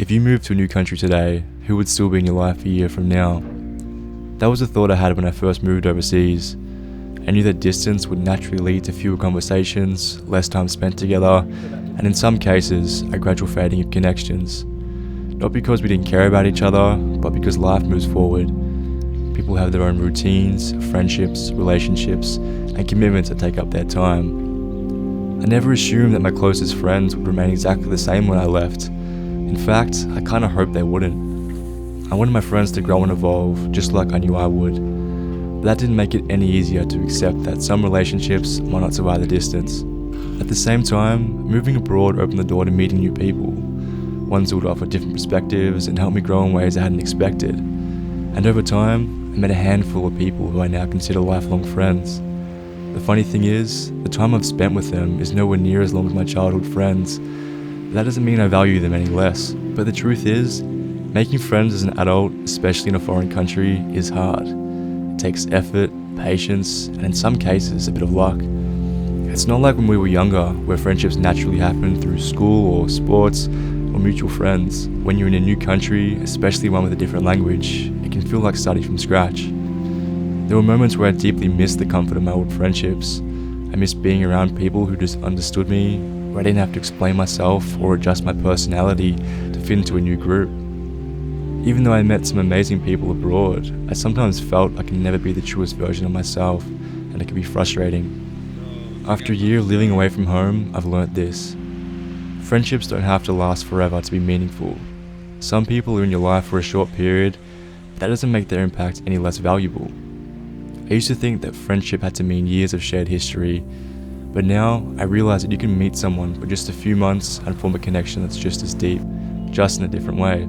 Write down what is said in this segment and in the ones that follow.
If you moved to a new country today, who would still be in your life a year from now? That was a thought I had when I first moved overseas. I knew that distance would naturally lead to fewer conversations, less time spent together, and in some cases, a gradual fading of connections. Not because we didn't care about each other, but because life moves forward. People have their own routines, friendships, relationships, and commitments that take up their time. I never assumed that my closest friends would remain exactly the same when I left. In fact, I kinda hoped they wouldn't. I wanted my friends to grow and evolve, just like I knew I would. But that didn't make it any easier to accept that some relationships might not survive the distance. At the same time, moving abroad opened the door to meeting new people, ones who would offer different perspectives and help me grow in ways I hadn't expected. And over time, I met a handful of people who I now consider lifelong friends. The funny thing is, the time I've spent with them is nowhere near as long as my childhood friends. That doesn't mean I value them any less, but the truth is, making friends as an adult, especially in a foreign country, is hard. It takes effort, patience, and in some cases, a bit of luck. It's not like when we were younger, where friendships naturally happen through school or sports or mutual friends. When you're in a new country, especially one with a different language, it can feel like starting from scratch. There were moments where I deeply missed the comfort of my old friendships. I missed being around people who just understood me, where I didn't have to explain myself or adjust my personality to fit into a new group. Even though I met some amazing people abroad, I sometimes felt I could never be the truest version of myself, and it could be frustrating. After a year living away from home, I've learnt this. Friendships don't have to last forever to be meaningful. Some people are in your life for a short period, but that doesn't make their impact any less valuable. I used to think that friendship had to mean years of shared history, but now I realize that you can meet someone for just a few months and form a connection that's just as deep, just in a different way.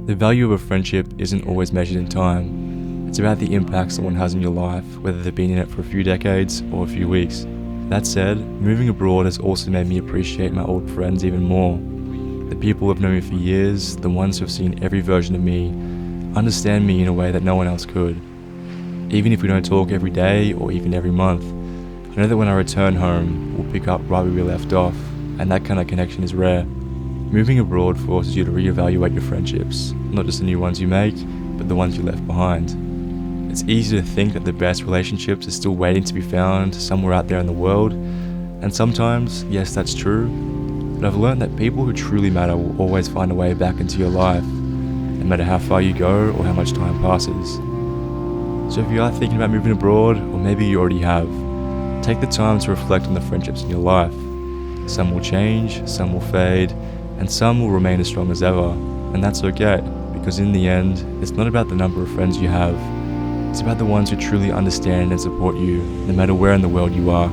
The value of a friendship isn't always measured in time. It's about the impact someone has in your life, whether they've been in it for a few decades or a few weeks. That said, moving abroad has also made me appreciate my old friends even more. The people who have known me for years, the ones who have seen every version of me, understand me in a way that no one else could. Even if we don't talk every day or even every month, I know that when I return home, we'll pick up right where we left off, and that kind of connection is rare. Moving abroad forces you to reevaluate your friendships, not just the new ones you make, but the ones you left behind. It's easy to think that the best relationships are still waiting to be found somewhere out there in the world, and sometimes, yes, that's true, but I've learned that people who truly matter will always find a way back into your life, no matter how far you go or how much time passes. So if you are thinking about moving abroad, or maybe you already have, take the time to reflect on the friendships in your life. Some will change, some will fade, and some will remain as strong as ever, and that's okay, because in the end, it's not about the number of friends you have, it's about the ones who truly understand and support you, no matter where in the world you are.